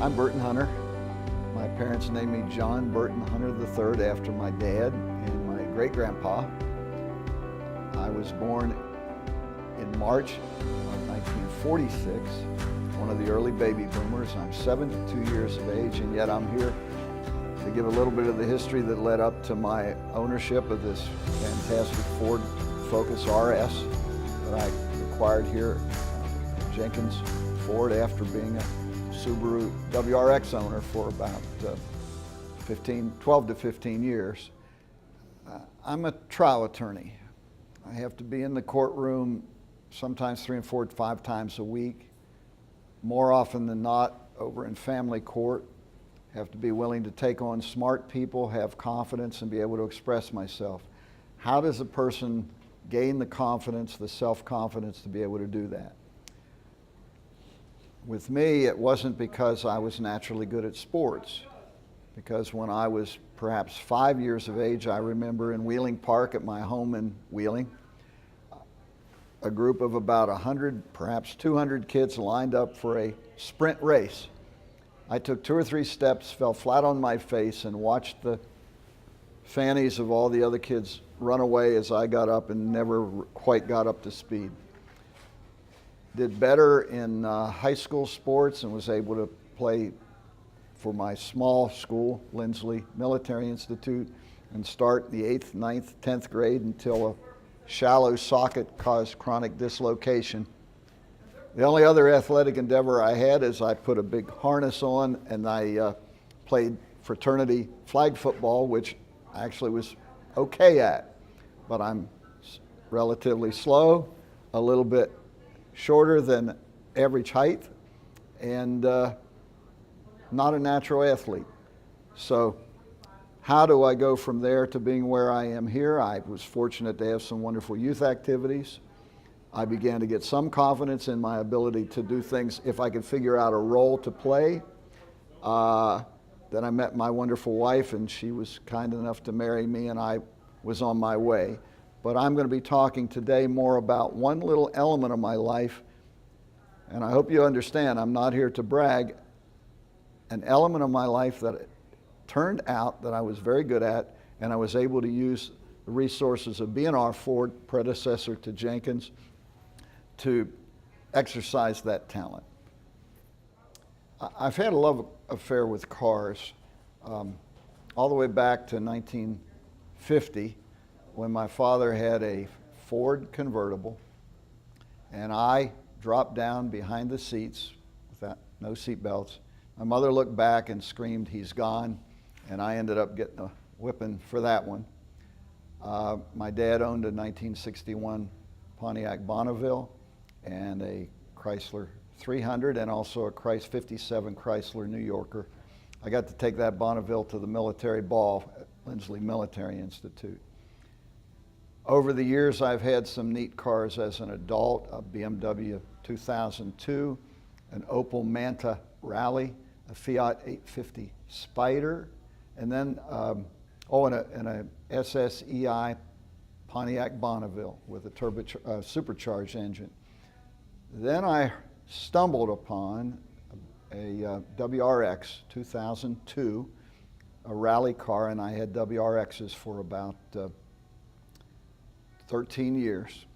I'm Burton Hunter. My parents named me John Burton Hunter III after my dad and my great-grandpa. I was born in March of 1946, one of the early baby boomers. I'm 72 years of age, and yet I'm here to give a little bit of the history that led up to my ownership of this fantastic Ford Focus RS that I acquired here at Jenkins Ford after being a Subaru WRX owner for about 12 to 15 years. I'm a trial attorney. I have to be in the courtroom sometimes 3 and 4 and 5 times a week. More often than not, over in family court. Have to be willing to take on smart people, have confidence, and be able to express myself. How does a person gain the confidence, the self-confidence to be able to do that? With me, it wasn't because I was naturally good at sports. Because when I was perhaps 5 years of age, I remember in Wheeling Park at my home in Wheeling, a group of about 100, perhaps 200 kids lined up for a sprint race. I took 2 or 3 steps, fell flat on my face, and watched the fannies of all the other kids run away as I got up and never quite got up to speed. Did better in high school sports and was able to play for my small school, Lindsley Military Institute, and start the 8th, 9th, 10th grade until a shallow socket caused chronic dislocation. The only other athletic endeavor I had is I put a big harness on and I played fraternity flag football, which I actually was okay at. But I'm relatively slow, a little bit shorter than average height, and not a natural athlete. So how do I go from there to being where I am here? I was fortunate to have some wonderful youth activities. I began to get some confidence in my ability to do things if I could figure out a role to play. Then I met my wonderful wife, and she was kind enough to marry me, and I was on my way. But I'm going to be talking today more about one little element of my life, and I hope you understand, I'm not here to brag, an element of my life that it turned out that I was very good at, and I was able to use the resources of B&R Ford, predecessor to Jenkins, to exercise that talent. I've had a love affair with cars all the way back to 1950 when my father had a Ford convertible and I dropped down behind the seats without no seat belts. My mother looked back and screamed, "He's gone," and I ended up getting a whipping for that one. My dad owned a 1961 Pontiac Bonneville and a Chrysler 300 and also a 57 Chrysler New Yorker. I got to take that Bonneville to the military ball at Lindsley Military Institute. Over the years, I've had some neat cars as an adult, a BMW 2002, an Opel Manta Rally, a Fiat 850 Spider, and then and a SSEI Pontiac Bonneville with a supercharged engine. Then I stumbled upon a WRX 2002, a rally car, and I had WRXs for about 13 years,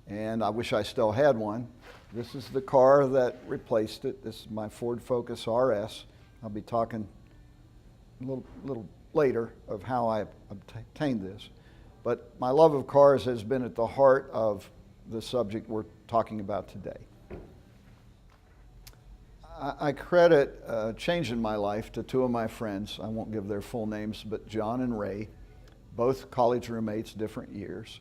and I wish I still had one. This is the car that replaced it. This is my Ford Focus RS. I'll be talking a little later of how I obtained this. But my love of cars has been at the heart of the subject we're talking about today. I credit a change in my life to 2 of my friends. I won't give their full names, but John and Ray, both college roommates, different years.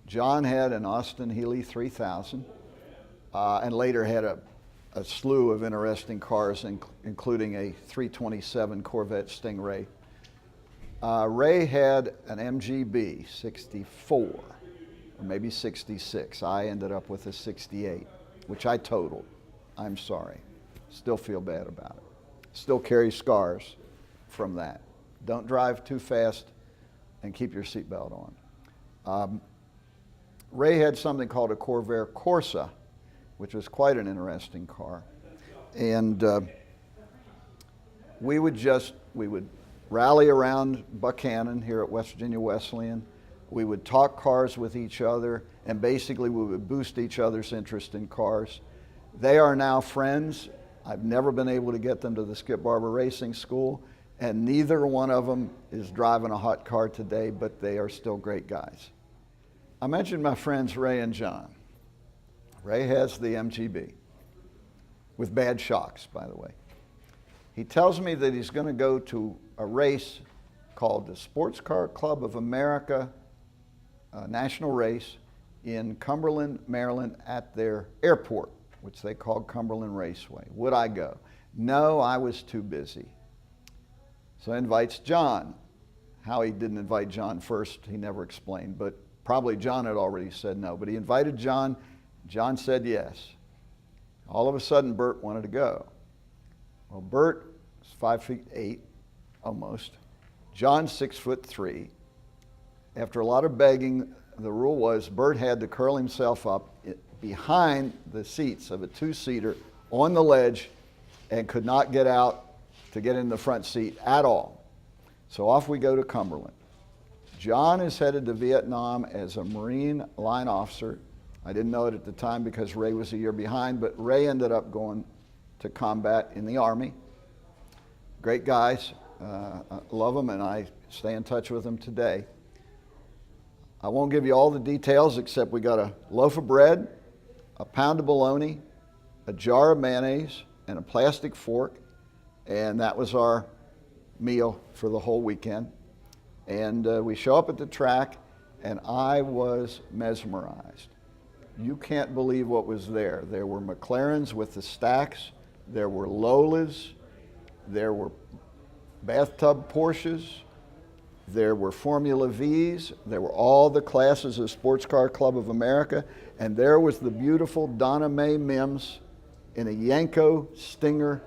John had an Austin Healey 3000 and later had a slew of interesting cars, including a 327 Corvette Stingray. Ray had an MGB 64, or maybe 66. I ended up with a 68, which I totaled. I'm sorry. Still feel bad about it. Still carry scars from that. Don't drive too fast and keep your seatbelt on. Ray had something called a Corvair Corsa, which was quite an interesting car. And we would rally around Buchanan here at West Virginia Wesleyan. We would talk cars with each other, and basically we would boost each other's interest in cars. They are now friends. I've never been able to get them to the Skip Barber Racing School, and neither one of them is driving a hot car today, but they are still great guys. I mentioned my friends Ray and John. Ray has the MGB, with bad shocks, by the way. He tells me that he's going to go to a race called the Sports Car Club of America national race in Cumberland, Maryland, at their airport, which they called Cumberland Raceway. Would I go? No, I was too busy. So he invites John. How he didn't invite John first, he never explained, but probably John had already said no. But he invited John. John said yes. All of a sudden, Burt wanted to go. Well, Burt is 5'8", almost. John's 6'3". After a lot of begging, the rule was Burt had to curl himself up behind the seats of a two-seater on the ledge and could not get out to get in the front seat at all. So off we go to Cumberland. John is headed to Vietnam as a Marine line officer. I didn't know it at the time because Ray was a year behind, but Ray ended up going to combat in the Army. Great guys. I love them, and I stay in touch with them today. I won't give you all the details, except we got a loaf of bread, a pound of bologna, a jar of mayonnaise, and a plastic fork, and that was our meal for the whole weekend. And we show up at the track, and I was mesmerized. You can't believe what was there. There were McLarens with the stacks, there were Lolas, there were bathtub Porsches, there were Formula Vs, there were all the classes of Sports Car Club of America, and there was the beautiful Donna Mae Mims in a Yanko Stinger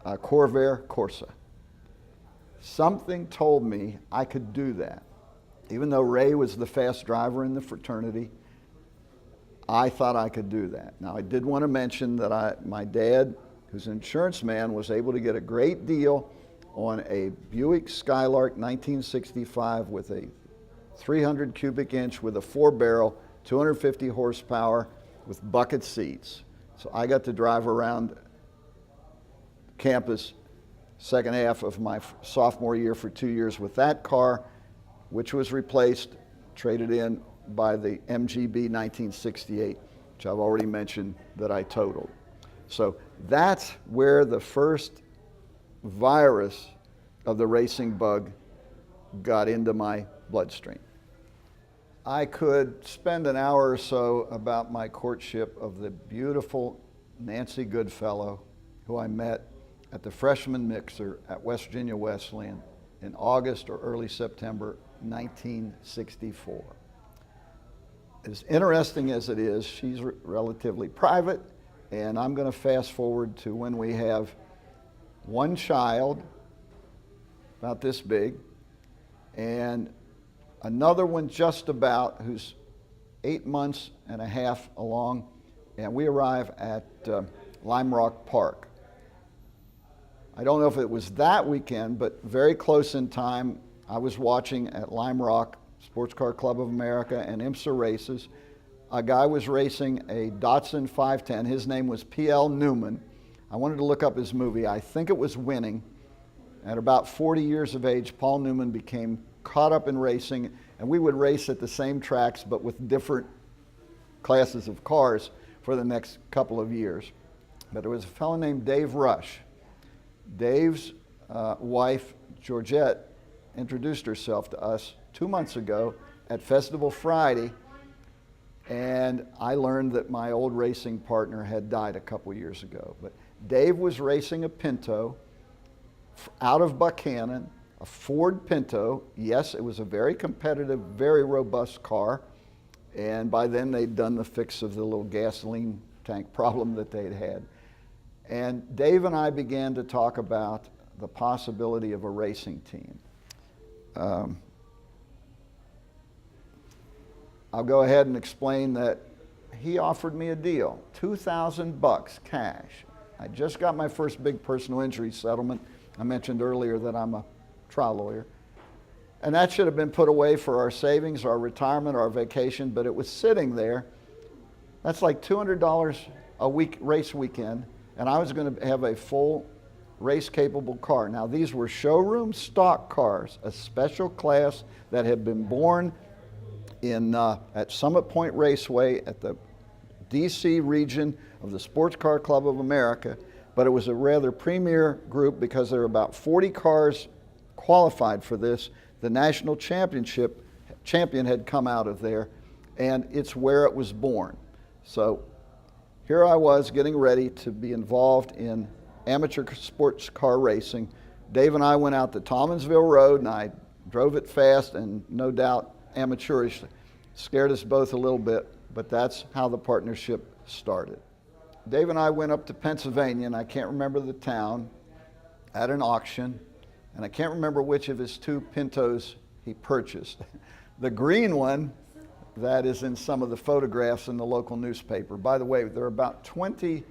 Corvair Corsa. Something told me I could do that. Even though Ray was the fast driver in the fraternity, I thought I could do that. Now, I did want to mention that my dad, who's an insurance man, was able to get a great deal on a Buick Skylark 1965 with a 300 cubic inch with a 4-barrel, 250 horsepower with bucket seats. So I got to drive around campus second half of my sophomore year for 2 years with that car, which was replaced, traded in by the MGB 1968, which I've already mentioned that I totaled. So that's where the first virus of the racing bug got into my bloodstream. I could spend an hour or so about my courtship of the beautiful Nancy Goodfellow, who I met at the freshman mixer at West Virginia Wesleyan in August or early September 1964. As interesting as it is, she's relatively private, and I'm going to fast forward to when we have one child, about this big, and another one just about, who's 8 months and a half along, and we arrive at Lime Rock Park. I don't know if it was that weekend, but very close in time, I was watching at Lime Rock Sports Car Club of America and IMSA races. A guy was racing a Datsun 510. His name was P.L. Newman. I wanted to look up his movie. I think it was Winning. At about 40 years of age, Paul Newman became caught up in racing, and we would race at the same tracks but with different classes of cars for the next couple of years. But there was a fellow named Dave Rush. Dave's wife, Georgette, introduced herself to us 2 months ago at Festival Friday, and I learned that my old racing partner had died a couple years ago. But Dave was racing a Pinto out of Buchanan, a Ford Pinto. Yes, it was a very competitive, very robust car, and by then they'd done the fix of the little gasoline tank problem that they'd had. And Dave and I began to talk about the possibility of a racing team. I'll go ahead and explain that he offered me a deal, $2,000 cash. I just got my first big personal injury settlement, I mentioned earlier that I'm a trial lawyer. And that should have been put away for our savings, our retirement, our vacation, but it was sitting there. That's like $200 a week, race weekend, and I was going to have a full race-capable car. Now, these were showroom stock cars, a special class that had been born at Summit Point Raceway at the DC region of the Sports Car Club of America, but it was a rather premier group because there were about 40 cars qualified for this. The national champion had come out of there, and it's where it was born. So here I was getting ready to be involved in amateur sports car racing. Dave and I went out to Tolmansville Road, and I drove it fast and no doubt amateurishly. Scared us both a little bit, but that's how the partnership started. Dave and I went up to Pennsylvania, and I can't remember the town, at an auction, and I can't remember which of his two Pintos he purchased. The green one, that is in some of the photographs in the local newspaper. By the way, there are about 20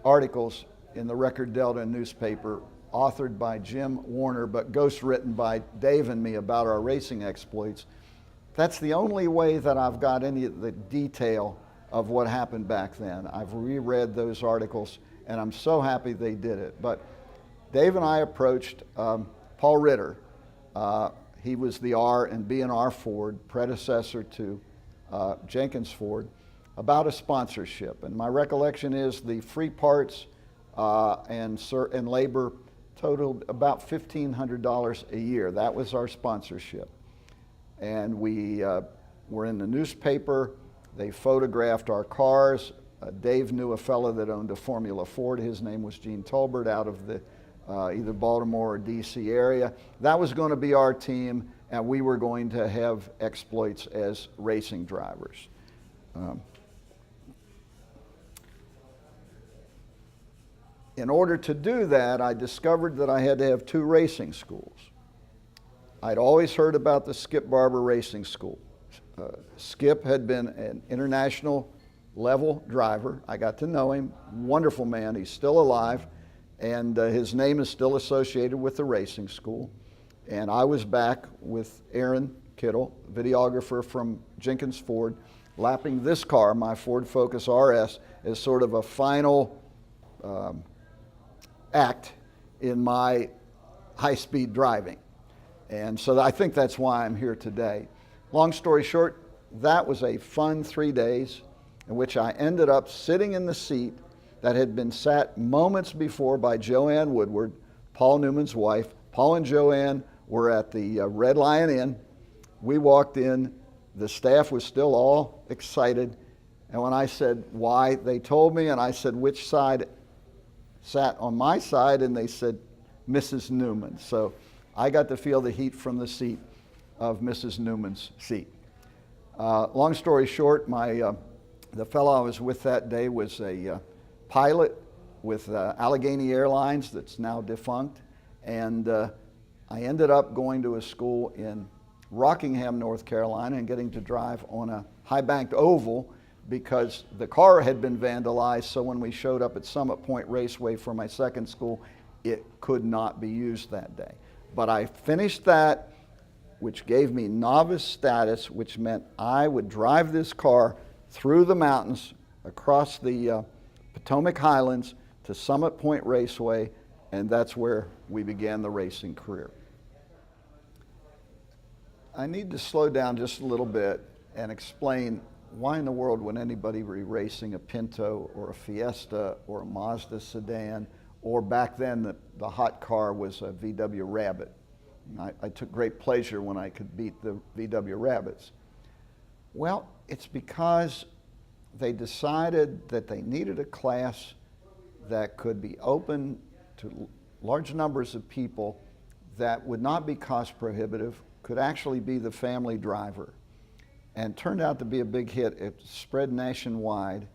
articles in the Record Delta newspaper authored by Jim Warner, but ghostwritten by Dave and me about our racing exploits. That's the only way that I've got any of the detail of what happened back then. I've reread those articles, and I'm so happy they did it. But Dave and I approached Paul Ritter. He was the R&B&R Ford, predecessor to Jenkins Ford, about a sponsorship. And my recollection is the free parts and labor totaled about $1,500 a year. That was our sponsorship. And we were in the newspaper. They photographed our cars. Dave knew a fellow that owned a Formula Ford. His name was Gene Tolbert, out of the either Baltimore or DC area. That was going to be our team, and we were going to have exploits as racing drivers. In order to do that, I discovered that I had to have two racing schools. I'd always heard about the Skip Barber Racing School. Skip had been an international level driver. I got to know him, wonderful man. He's still alive, and his name is still associated with the racing school. And I was back with Aaron Kittle, videographer from Jenkins Ford, lapping this car, my Ford Focus RS, as sort of a final act in my high-speed driving. And so I think that's why I'm here today. Long story short, that was a fun 3 days in which I ended up sitting in the seat that had been sat moments before by Joanne Woodward, Paul Newman's wife. Paul and Joanne were at the Red Lion Inn. We walked in, the staff was still all excited, and when I said why, they told me, and I said which side sat on my side, and they said Mrs. Newman. So I got to feel the heat from the seat of Mrs. Newman's seat. Long story short, the fellow I was with that day was a pilot with Allegheny Airlines that's now defunct, and I ended up going to a school in Rockingham, North Carolina, and getting to drive on a high-banked oval because the car had been vandalized, so when we showed up at Summit Point Raceway for my second school, it could not be used that day. But I finished that, which gave me novice status, which meant I would drive this car through the mountains, across the Potomac Highlands to Summit Point Raceway, and that's where we began the racing career. I need to slow down just a little bit and explain why in the world would anybody be racing a Pinto or a Fiesta or a Mazda sedan, or back then the hot car was a VW Rabbit. I took great pleasure when I could beat the VW Rabbits. Well, it's because they decided that they needed a class that could be open to large numbers of people, that would not be cost prohibitive, could actually be the family driver, and turned out to be a big hit. It spread nationwide,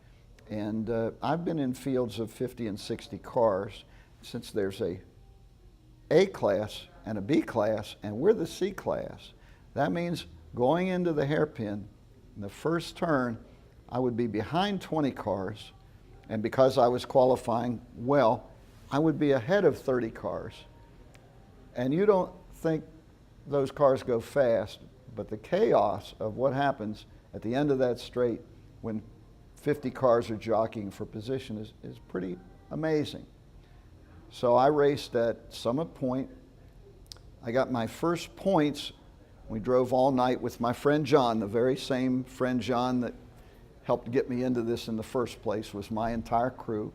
and I've been in fields of 50 and 60 cars. Since there's a class and a B class, and we're the C class, that means going into the hairpin, in the first turn, I would be behind 20 cars, and because I was qualifying well, I would be ahead of 30 cars. And you don't think those cars go fast, but the chaos of what happens at the end of that straight when 50 cars are jockeying for position is pretty amazing. So I raced at Summit Point. I got my first points. We drove all night with my friend John, the very same friend John that helped get me into this in the first place, was my entire crew.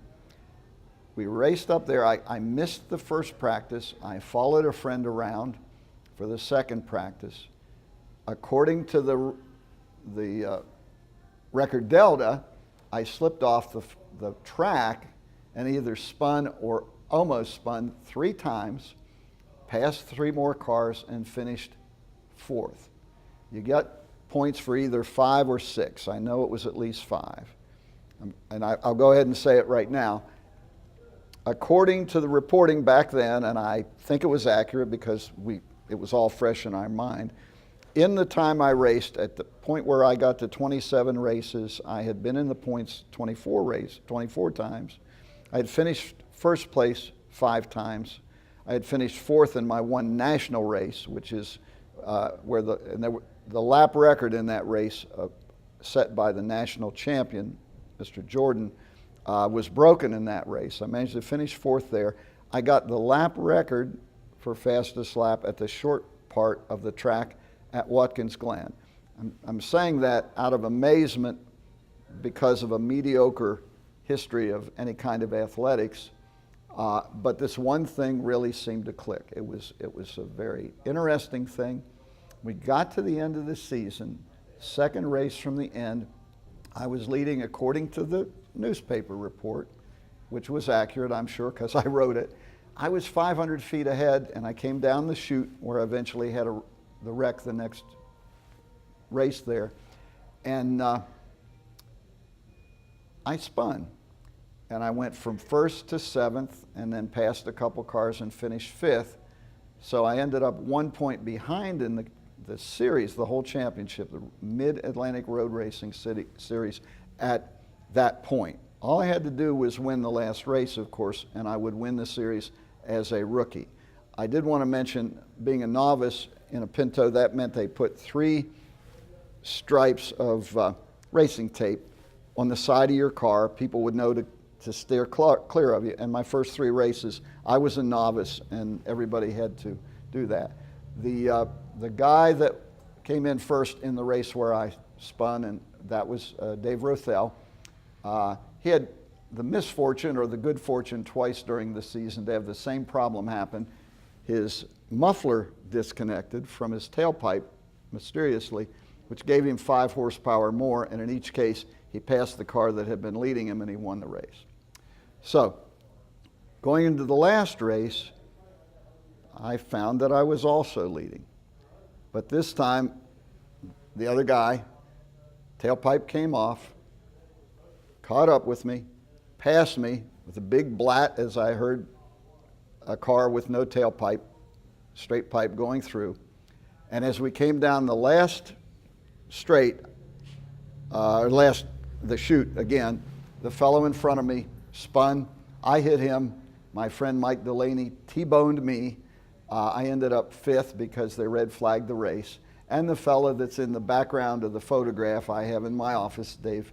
We raced up there. I missed the first practice. I followed a friend around for the second practice. According to the record delta, I slipped off the track and either spun or almost spun 3 times, passed 3 more cars, and finished 4th. You get points for either 5 or 6. I know it was at least 5. And I'll go ahead and say it right now. According to the reporting back then, and I think it was accurate because it was all fresh in our mind, in the time I raced, at the point where I got to 27 races, I had been in the points 24 times. I had finished first place 5 times. I had finished 4th in my one national race, which is where the lap record in that race set by the national champion, Mr. Jordan, was broken in that race. I managed to finish 4th there. I got the lap record for fastest lap at the short part of the track at Watkins Glen. I'm saying that out of amazement because of a mediocre history of any kind of athletics, but this one thing really seemed to click. It was a very interesting thing. We got to the end of the season, second race from the end. I was leading according to the newspaper report, which was accurate, I'm sure, because I wrote it. I was 500 feet ahead, and I came down the chute where I eventually had the wreck the next race there. And I spun. And I went from 1st to 7th, and then passed a couple cars and finished 5th. So I ended up 1 point behind in the series, the whole championship, the Mid-Atlantic Road Racing Series at that point. All I had to do was win the last race, of course, and I would win the series as a rookie. I did want to mention, being a novice in a Pinto, that meant they put 3 stripes of racing tape on the side of your car. People would know to steer clear of you. And my first 3 races, I was a novice, and everybody had to do that. The guy that came in first in the race where I spun, and that was Dave Rothell. He had the misfortune or the good fortune twice during the season to have the same problem happen. His muffler disconnected from his tailpipe mysteriously, which gave him 5 horsepower more, and in each case he passed the car that had been leading him and he won the race. So, going into the last race, I found that I was also leading. But this time, the other guy, tailpipe came off, caught up with me, passed me with a big blat as I heard a car with no tailpipe, straight pipe going through. And as we came down the last straight, the chute again, the fellow in front of me spun, I hit him, my friend Mike Delaney T-boned me. I ended up 5th because they red flagged the race. And the fellow that's in the background of the photograph I have in my office, Dave,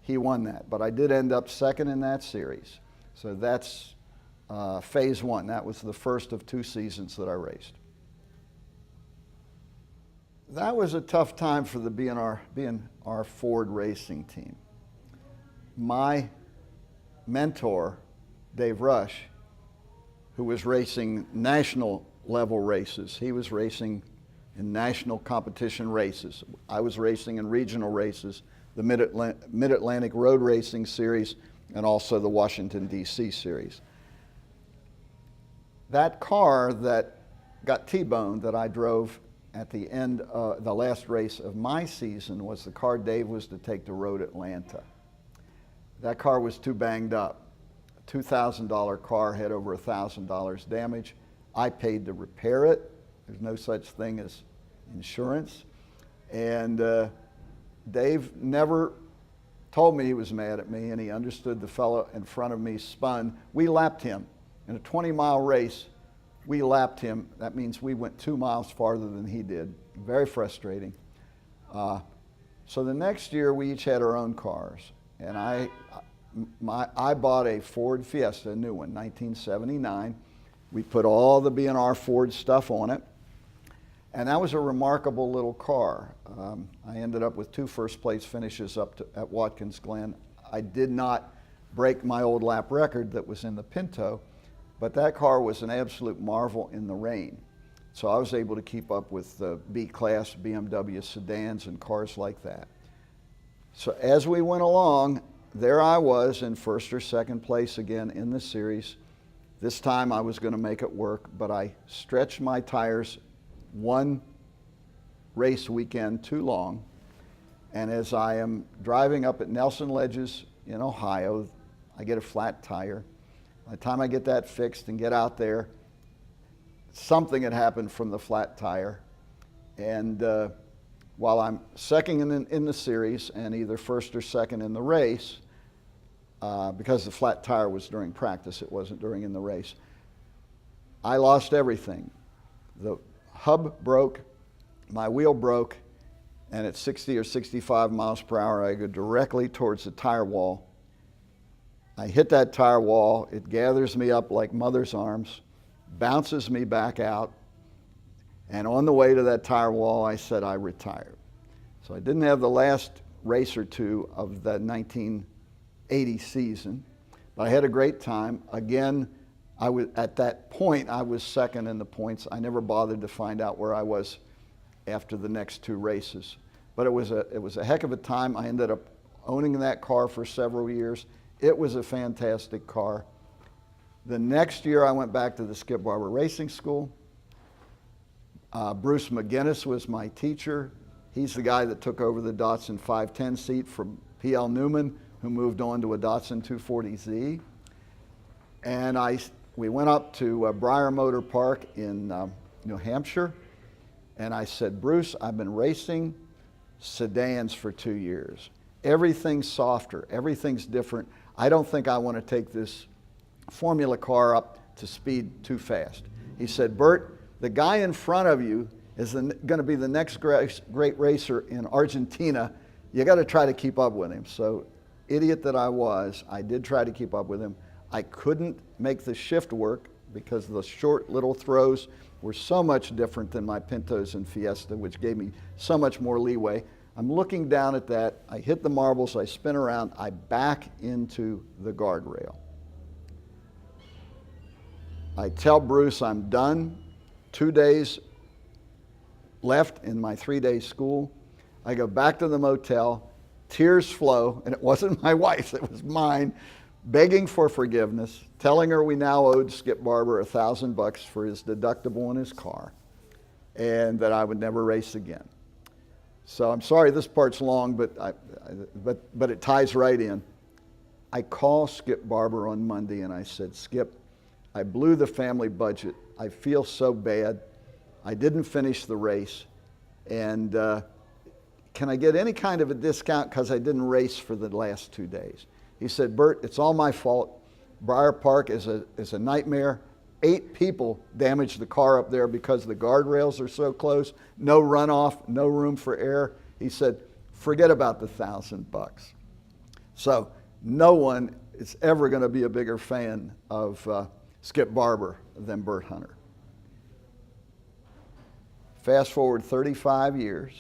he won that. But I did end up 2nd in that series. So that's phase 1. That was the first of 2 seasons that I raced. That was a tough time for the B&R Ford racing team. My mentor, Dave Rush, who was racing national level races. He was racing in national competition races. I was racing in regional races, the Mid-Atlantic Road Racing Series, and also the Washington, D.C. Series. That car that got T-boned that I drove at the end, the last race of my season, was the car Dave was to take to Road Atlanta. That car was too banged up. $2,000 car had over $1,000 damage. I paid to repair it. There's no such thing as insurance. And Dave never told me he was mad at me, and he understood the fellow in front of me spun. We lapped him in a 20-mile race. we lapped him. That means we went 2 miles farther than he did. Very frustrating. So the next year we each had our own cars, and I bought a Ford Fiesta, a new one, 1979. We put all the B&R Ford stuff on it, and that was a remarkable little car. I ended up with 2 first-place finishes at Watkins Glen. I did not break my old lap record that was in the Pinto, but that car was an absolute marvel in the rain. So I was able to keep up with the B-Class BMW sedans and cars like that. So as we went along, there I was in first or second place again in the series. This time I was going to make it work, but I stretched my tires one race weekend too long. And as I am driving up at Nelson Ledges in Ohio, I get a flat tire. By the time I get that fixed and get out there, something had happened from the flat tire. And while I'm second in the series and either first or second in the race, because the flat tire was during practice, it wasn't in the race, I lost everything. The hub broke, my wheel broke, and at 60 or 65 miles per hour, I go directly towards the tire wall. I hit that tire wall, it gathers me up like mother's arms, bounces me back out, and on the way to that tire wall, I said I retired. So I didn't have the last race or two of the 1980 season, but I had a great time. Again, at that point, I was second in the points. I never bothered to find out where I was after the next 2 races. But it was a heck of a time. I ended up owning that car for several years. It was a fantastic car. The next year, I went back to the Skip Barber Racing School. Bruce McGinnis was my teacher. He's the guy that took over the Datsun 510 seat from P.L. Newman, who moved on to a Datsun 240Z. And we went up to Briar Motor Park in New Hampshire, and I said, Bruce, I've been racing sedans for 2 years. Everything's softer, everything's different. I don't think I want to take this formula car up to speed too fast. He said, Bert, the guy in front of you is going to be the next great racer in Argentina. You got to try to keep up with him. So, idiot that I was, I did try to keep up with him. I couldn't make the shift work because the short little throws were so much different than my Pintos and Fiesta, which gave me so much more leeway. I'm looking down at that. I hit the marbles. I spin around. I back into the guardrail. I tell Bruce I'm done. 2 days left in my 3-day school. I go back to the motel. Tears flow, and it wasn't my wife's, it was mine, begging for forgiveness, telling her we now owed Skip Barber $1,000 for his deductible in his car, and that I would never race again. So I'm sorry this part's long, but it ties right in. I call Skip Barber on Monday and I said, Skip, I blew the family budget. I feel so bad. I didn't finish the race, and can I get any kind of a discount because I didn't race for the last 2 days? He said, Bert, it's all my fault. Briar Park is a nightmare. 8 people damaged the car up there because the guardrails are so close. No runoff, no room for air. He said, forget about the $1,000. So no one is ever going to be a bigger fan of Skip Barber than Burt Hunter. Fast forward 35 years.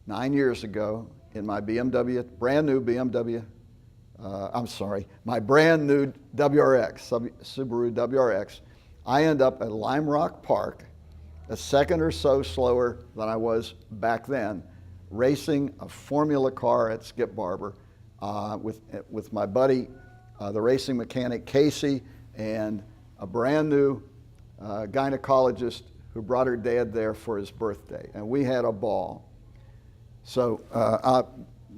9 years ago, in my BMW, brand new BMW, my brand new WRX, Subaru WRX, I end up at Lime Rock Park, a second or so slower than I was back then, racing a Formula car at Skip Barber with my buddy, the racing mechanic Casey, and a brand new gynecologist who brought her dad there for his birthday, and we had a ball. So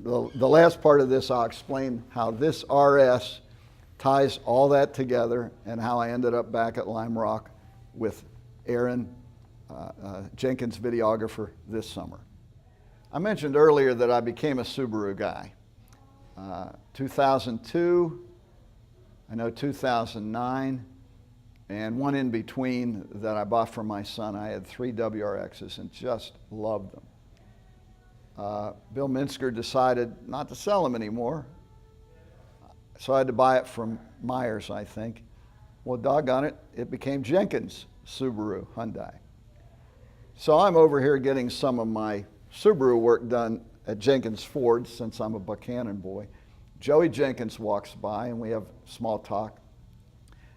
the last part of this, I'll explain how this RS ties all that together and how I ended up back at Lime Rock with Aaron Jenkins, videographer, this summer. I mentioned earlier that I became a Subaru guy. 2002, I know 2009, and one in between that I bought for my son. I had 3 WRXs and just loved them. Bill Minsker decided not to sell them anymore, so I had to buy it from Myers, I think. Well, doggone it, it became Jenkins Subaru Hyundai. So I'm over here getting some of my Subaru work done at Jenkins Ford, since I'm a Buchanan boy. Joey Jenkins walks by and we have small talk,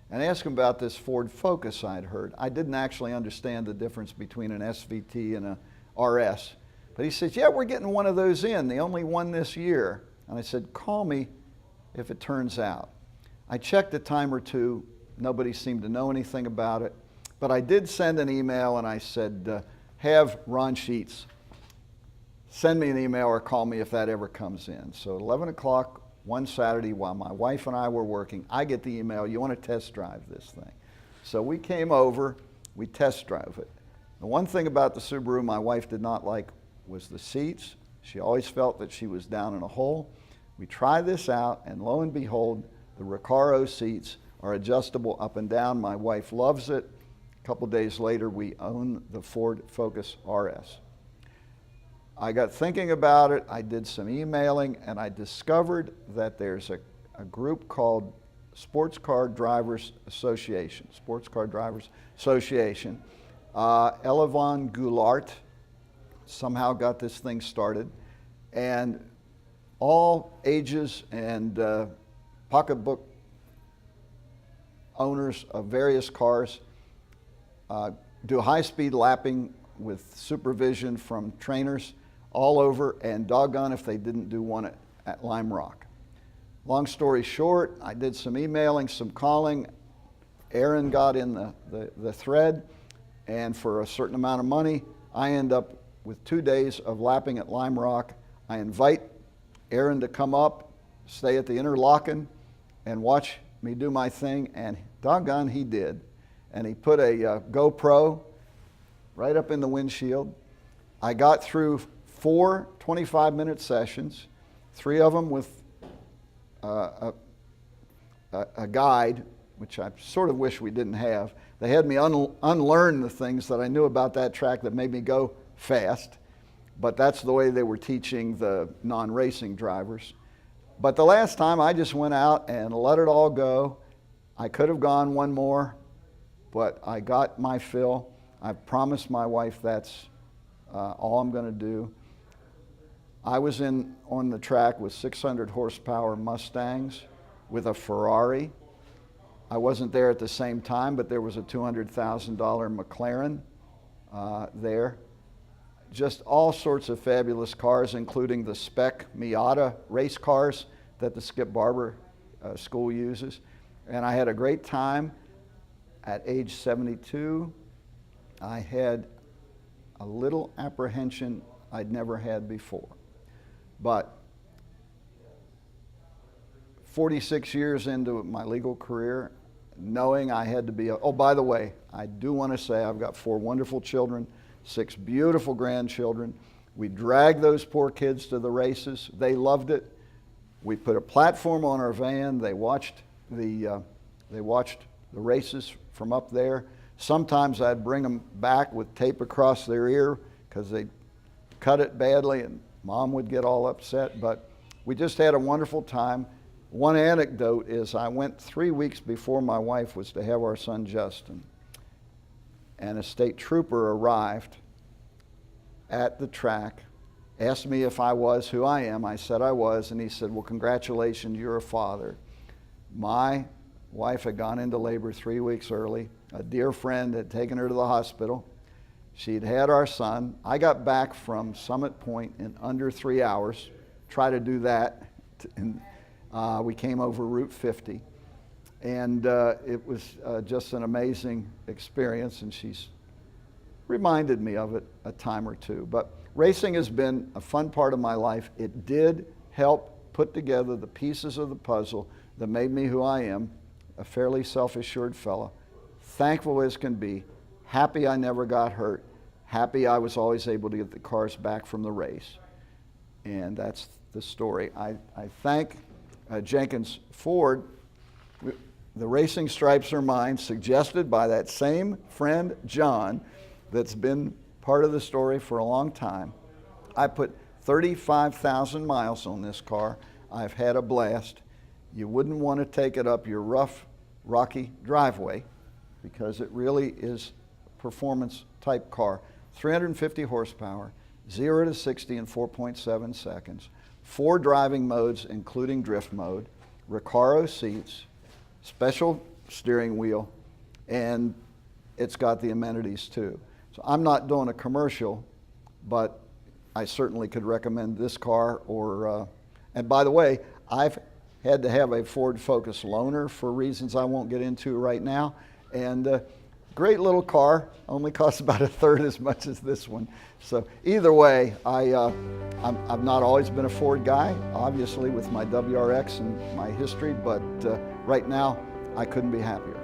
and I ask him about this Ford Focus I'd heard. I didn't actually understand the difference between an SVT and a RS, but he says, yeah, we're getting one of those in, the only one this year. And I said, call me if it turns out. I checked a time or two, nobody seemed to know anything about it, but I did send an email and I said, have Ron Sheets send me an email or call me if that ever comes in. So at 11 o'clock one Saturday while my wife and I were working, I get the email, you want to test drive this thing. So we came over, we test drove it. The one thing about the Subaru my wife did not like was the seats. She always felt that she was down in a hole. We tried this out, and lo and behold, the Recaro seats are adjustable up and down. My wife loves it. A couple days later, we own the Ford Focus RS. I got thinking about it, I did some emailing, and I discovered that there's a group called Sports Car Drivers Association. Elevon Goulart somehow got this thing started, and all ages and pocketbook owners of various cars do high-speed lapping with supervision from trainers all over, and doggone if they didn't do one at Lime Rock. Long story short, I did some emailing, some calling. Aaron got in the thread, and for a certain amount of money, I end up with 2 days of lapping at Lime Rock. I invite Aaron to come up, stay at the Interlaken, and watch me do my thing, and doggone he did. And he put a GoPro right up in the windshield. I got through 4 25-minute sessions, 3 of them with a guide, which I sort of wish we didn't have. They had me unlearn the things that I knew about that track that made me go fast, but that's the way they were teaching the non-racing drivers. But the last time I just went out and let it all go. I could have gone one more, but I got my fill. I've promised my wife that's all I'm going to do. I was on the track with 600 horsepower Mustangs with a Ferrari. I wasn't there at the same time, but there was a $200,000 McLaren there. Just all sorts of fabulous cars, including the spec Miata race cars that the Skip Barber school uses. And I had a great time. At age 72, I had a little apprehension I'd never had before. But 46 years into my legal career, knowing I had to be, oh, by the way, I do want to say I've got 4 wonderful children, 6 beautiful grandchildren. We dragged those poor kids to the races. They loved it. We put a platform on our van. They watched the races from up there. Sometimes I'd bring them back with tape across their ear because they cut it badly and Mom would get all upset, but we just had a wonderful time. One anecdote is I went 3 weeks before my wife was to have our son Justin, and a state trooper arrived at the track, asked me if I was who I am. I said I was, and he said, well, congratulations, you're a father. My wife had gone into labor 3 weeks early. A dear friend had taken her to the hospital. She'd had our son. I got back from Summit Point in under 3 hours. Try to do that. And we came over Route 50. And it was just an amazing experience, and she's reminded me of it a time or two. But racing has been a fun part of my life. It did help put together the pieces of the puzzle that made me who I am, a fairly self-assured fellow, thankful as can be, happy I never got hurt, happy I was always able to get the cars back from the race. And that's the story. I thank Jenkins Ford. The racing stripes are mine, suggested by that same friend, John, that's been part of the story for a long time. I put 35,000 miles on this car. I've had a blast. You wouldn't want to take it up your rough, rocky driveway because it really is a performance type car. 350 horsepower, 0 to 60 in 4.7 seconds, 4 driving modes including drift mode, Recaro seats, special steering wheel, and it's got the amenities too. So I'm not doing a commercial, but I certainly could recommend this car. And by the way, I've had to have a Ford Focus loaner for reasons I won't get into right now. And great little car, only costs about a third as much as this one. So either way, I've not always been a Ford guy, obviously with my WRX and my history, but right now I couldn't be happier.